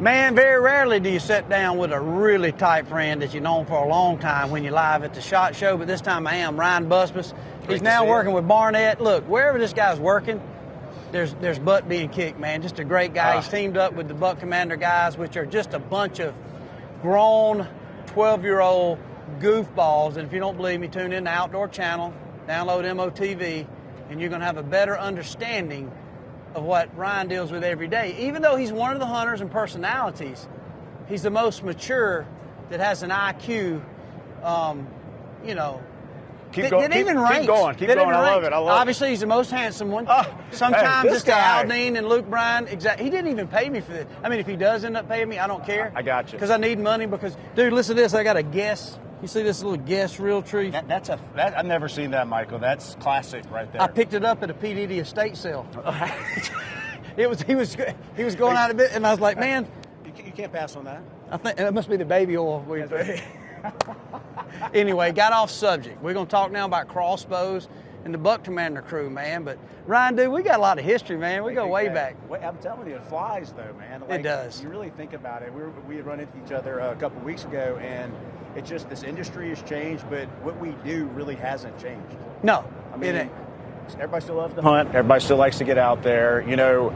Man, very rarely do you sit down with a really tight friend that you've known for a long time when you're live at the SHOT Show, but this time I am Ryan Busbice. He's now working with Barnett. Look, wherever this guy's working, there's butt being kicked, man. Just a great guy. He's teamed up with the Buck Commander guys, which are just a bunch of grown 12-year-old goofballs. And if you don't believe me, tune in to Outdoor Channel, download MOTV, and you're going to have a better understanding of what Ryan deals with every day. Even though he's one of the hunters and personalities, he's the most mature that has an IQ, Keep going. Keep going. I love it. Obviously, he's the most handsome one. Sometimes it's to Aldine and Luke Bryan. Exactly. He didn't even pay me for this. I mean, if he does end up paying me, I don't care. I got you. Because I need money. Because, dude, listen to this. I got a guess. You see this little guess reel tree? I've never seen that, Michael. That's classic right there. I picked it up at a P. Diddy estate sale. He was going out a bit, and I was like, man, you can't pass on that. I think it must be the baby oil. Anyway, got off subject. We're going to talk now about crossbows and the Buck Commander crew, man. But Ryan, dude, we got a lot of history, man. We go way back. I'm telling you, it flies, though, man. It does. You really think about it. We had run into each other a couple of weeks ago, and it's just this industry has changed, but what we do really hasn't changed. No, I mean, everybody still loves to hunt. Everybody still likes to get out there. You know,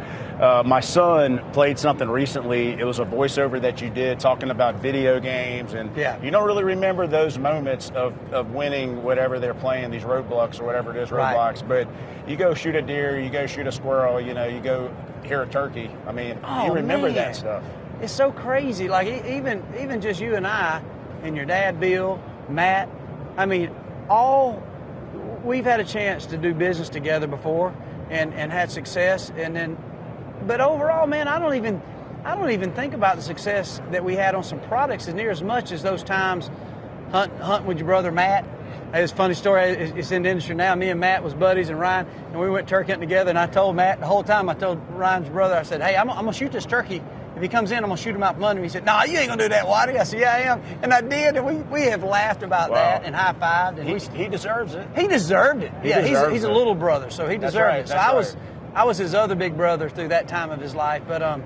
my son played something recently. It was a voiceover that you did talking about video games, and you don't really remember those moments of winning whatever they're playing, these roadblocks or whatever it is, roadblocks. But you go shoot a deer, you go shoot a squirrel, you go hear a turkey. I mean, you remember that stuff. It's so crazy. Like even just you and I and your dad, Bill, Matt. I mean, we've had a chance to do business together before and had success, but overall, man, I don't even think about the success that we had on some products as near as much as those times hunting with your brother Matt. It's a funny story. It's in the industry now. Me and Matt was buddies, and Ryan, and we went turkey hunting together. And I told Matt the whole time. I told Ryan's brother, I said, "Hey, I'm gonna shoot this turkey. If he comes in, I'm gonna shoot him out from under him." He said, "No, you ain't gonna do that, Waddy." I said, "Yeah, I am," and I did. And we have laughed about that and high fived. And he deserves it. He deserved it. He's a little brother, so he deserved it. So I was his other big brother through that time of his life. But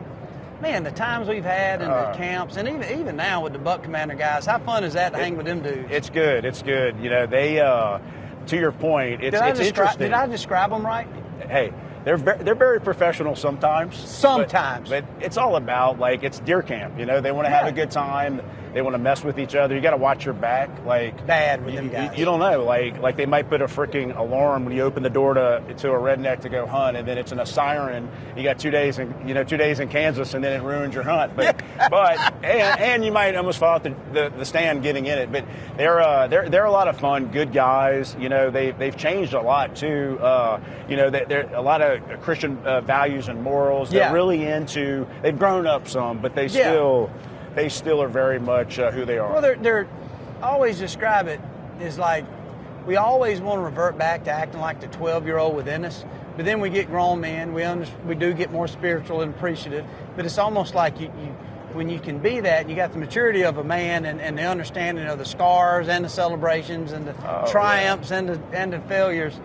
man, the times we've had and the camps, and even now with the Buck Commander guys, how fun is that to hang with them dudes? It's good. It's good. You know, they to your point, it's interesting. Did I describe them right? Hey, they're very professional sometimes. Sometimes. But it's all about, like, it's deer camp. You know, they want to have a good time. They want to mess with each other. You got to watch your back. Like, bad with them guys. You don't know. Like they might put a freaking alarm when you open the door to a redneck to go hunt, and then it's in a siren. You got 2 days in Kansas, and then it ruins your hunt. But and you might almost fall out the stand getting in it. But they're a lot of fun, good guys. You know, they've changed a lot too. You know, they're a lot of Christian values and morals. They're really into. They've grown up some, but they still are very much who they are. Well, they're always describe it as like we always want to revert back to acting like the 12-year-old within us, but then we get grown men. We do get more spiritual and appreciative, but it's almost like you when you can be that, you got the maturity of a man and the understanding of the scars and the celebrations and the triumphs and the failures.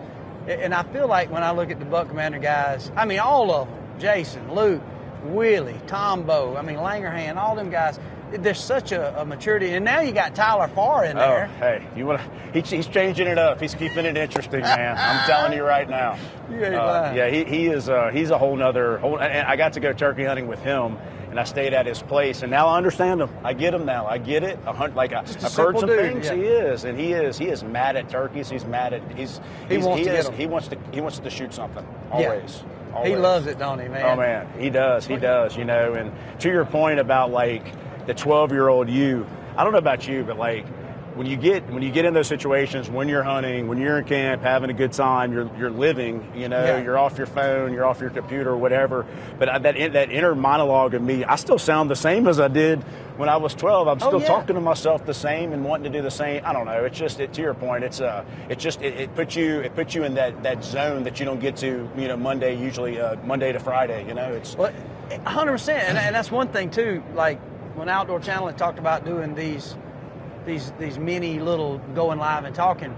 And I feel like when I look at the Buck Commander guys, I mean, all of them, Jason, Luke, Willie, Tombo, I mean, Langerhand, all them guys, there's such a maturity. And now you got Tyler Farr in there. Oh, hey, he's changing it up. He's keeping it interesting, man. I'm telling you right now. He's a whole nother. And I got to go turkey hunting with him, and I stayed at his place. And now I understand him. I get him now. I get it. I've heard some things. Yeah. He is mad at turkeys. He's mad at he wants to shoot something always. Yeah. Always. He loves it, don't he, man? Oh man, he does. You know, and to your point about like the 12-year-old you, I don't know about you, but like when you get in those situations, when you're hunting, when you're in camp, having a good time, you're living. You know, you're off your phone, you're off your computer, whatever. But that inner monologue of me, I still sound the same as I did when I was 12. I'm still talking to myself the same and wanting to do the same. I don't know. It's just to your point. It puts you in that zone that you don't get to. You know, Monday to Friday. You know, it's 100%. And that's one thing too. Like when Outdoor Channel had talked about doing these mini little going live and talking,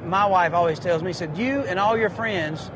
my wife always tells me, said, you and all your friends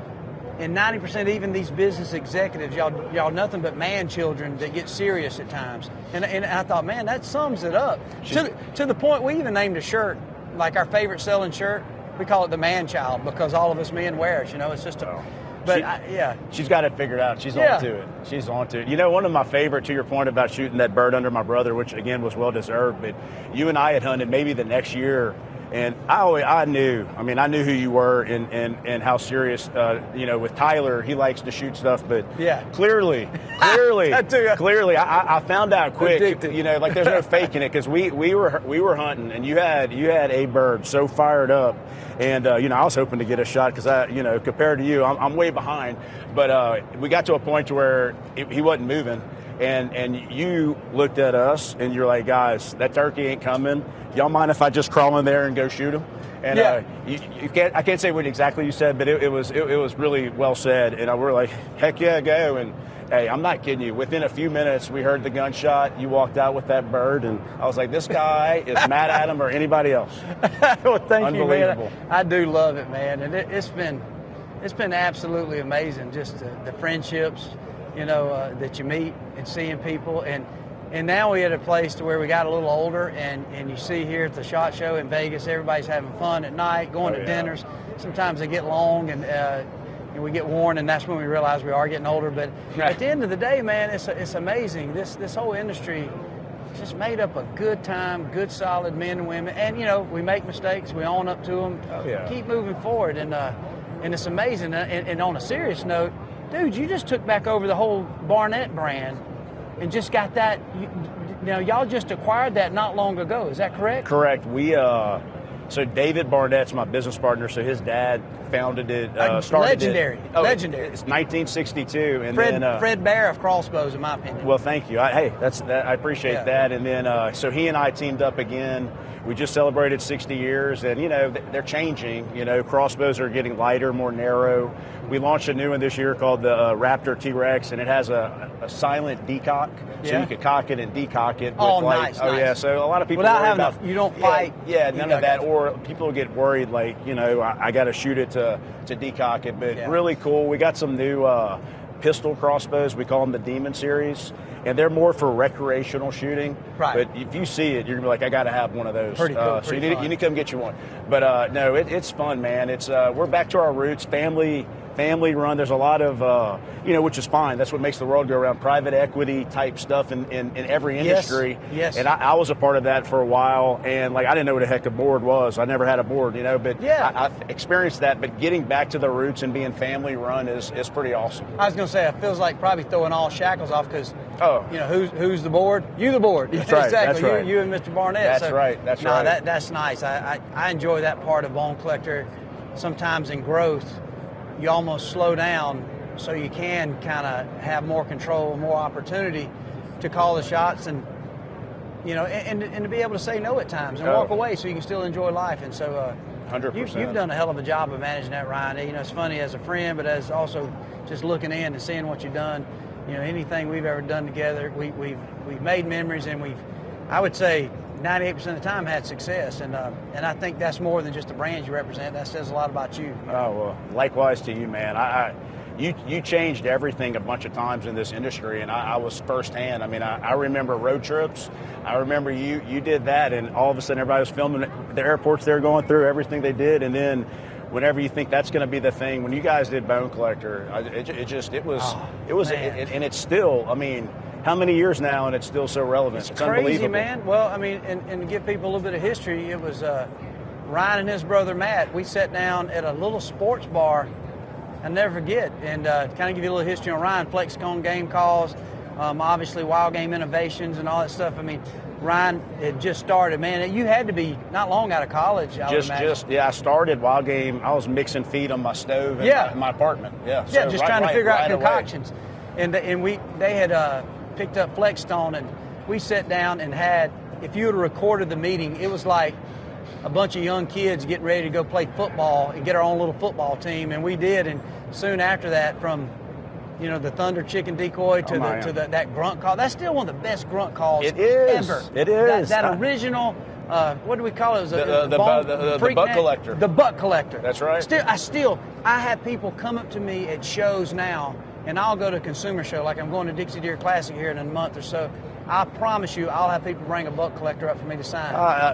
and 90% even these business executives, y'all nothing but man children that get serious at times. And I thought, man, that sums it up. To the point we even named a shirt, like our favorite selling shirt, we call it the Manchild because all of us men wear it. You know, it's just a. But yeah, she's got it figured out. She's on to it. She's on to it. You know, one of my favorite, to your point about shooting that bird under my brother, which again was well deserved. But you and I had hunted maybe the next year, and I knew who you were and how serious. You know, with Tyler, he likes to shoot stuff, but clearly, I found out quick. Addicted. You know, like there's no faking it because we were hunting, and you had a bird so fired up. And, you know, I was hoping to get a shot because, you know, compared to you, I'm way behind. But we got to a point to where he wasn't moving. And you looked at us and you're like, guys, that turkey ain't coming. Y'all mind if I just crawl in there and go shoot him? And I can't say what exactly you said, but it was really well said. And we're like, heck yeah, go. And hey, I'm not kidding you. Within a few minutes, we heard the gunshot. You walked out with that bird, and I was like, this guy is mad at him or anybody else. Well, thank you, man. I do love it, man. And it's been absolutely amazing, just the friendships, you know, that you meet and seeing people. And now we're at a place to where we got a little older, and you see here at the SHOT Show in Vegas, everybody's having fun at night, going to dinners. Sometimes they get long, and we get worn, and that's when we realize we are getting older. But at the end of the day, man, it's amazing. This whole industry is just made up of good time, good, solid men and women. And, you know, we make mistakes. We own up to them. Keep moving forward. And it's amazing. And on a serious note, dude, you just took back over the whole Barnett brand and just got that. Now, y'all just acquired that not long ago. Is that correct? Correct. So David Barnett's my business partner. So his dad founded it. Started legendary. It. Legendary. It's 1962, and Fred Bear of crossbows, in my opinion. Well, thank you. I appreciate that. And then so he and I teamed up again. We just celebrated 60 years, and you know they're changing. You know, crossbows are getting lighter, more narrow. We launched a new one this year called the Raptor T-Rex, and it has a silent decock, so you could cock it and decock it. With nice. Yeah. So a lot of people without having you don't fight. Yeah, none of that. Or people get worried, like you know, I got to shoot it to decock it. But really cool. We got some new pistol crossbows. We call them the Demon series. And they're more for recreational shooting. Right. But if you see it, you're going to be like, I got to have one of those. Pretty cool. So you need to come get you one. But no, it's fun, man. It's we're back to our roots, family run. There's a lot of, you know, which is fine. That's what makes the world go around. Private equity type stuff in every industry. Yes. And I was a part of that for a while. And like, I didn't know what the heck a board was. I never had a board, you know, but I experienced that. But getting back to the roots and being family run is pretty awesome. I was going to say, it feels like probably throwing all shackles off because, you know, who's the board? You the board. That's right. Exactly. That's right. You and Mr. Barnett. That's right. That's right. That's nice. I enjoy that part of Bone Collector. Sometimes in growth, you almost slow down so you can kind of have more control, more opportunity to call the shots and, you know, and to be able to say no at times and walk away so you can still enjoy life. And so 100%. You've done a hell of a job of managing that, Ryan. You know, it's funny as a friend, but as also just looking in and seeing what you've done. You know, anything we've ever done together, we've made memories, and I would say 98% of the time had success, and I think that's more than just the brand you represent. That says a lot about you. Oh, well, likewise to you, man. You changed everything a bunch of times in this industry, and I was firsthand. I mean, I remember road trips. I remember you did that, and all of a sudden everybody was filming the airports they were going through, everything they did, and then whenever you think that's going to be the thing, when you guys did Bone Collector, it was, and it's still, I mean, how many years now, and it's still so relevant? It's crazy, unbelievable, man. Well, I mean, and to give people a little bit of history, it was Ryan and his brother Matt. We sat down at a little sports bar, I'll never forget, and kind of give you a little history on Ryan. Flexcon game calls, obviously Wild Game Innovations and all that stuff. I mean, Ryan had just started, man. You had to be not long out of college, I would imagine. I started Wild Game. I was mixing feed on my stove in my apartment. Yeah, so just trying to figure out concoctions. And they had picked up Flexstone, and we sat down and had, if you had recorded the meeting, it was like a bunch of young kids getting ready to go play football and get our own little football team, and we did. And soon after that, from the Thunder Chicken Decoy to that grunt call, that's still one of the best grunt calls it is. ever. It is that original. what do we call it? It was The butt collector. The butt collector. That's right. I have people come up to me at shows now, and I'll go to a consumer show, like I'm going to Dixie Deer Classic here in a month or so. I promise you, I'll have people bring a butt collector up for me to sign.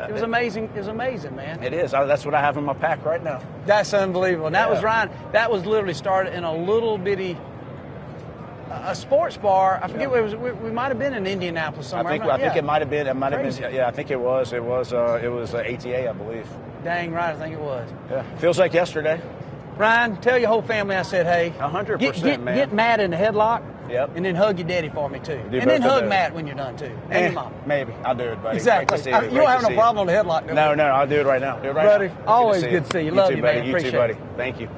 It was amazing. It was amazing, man. It is. That's what I have in my pack right now. That's unbelievable. And that was Ryan. That was literally started in a little bitty a sports bar. I forget where it was. We might have been in Indianapolis somewhere. I think it might have been. It might have been. Yeah, I think it was. It was ATA, I believe. Dang right, I think it was. Yeah, feels like yesterday. Ryan, tell your whole family I said hey. 100%, man. Get Matt in the headlock. Yep. And then hug your daddy for me too. And then hug Matt when you're done too. And your mom. Maybe. I'll do it, buddy. Exactly. You don't have no problem on the headlock, do you? No, I'll do it right now. Buddy, always good to see you. Love you, buddy. man. You too, buddy. Thank you.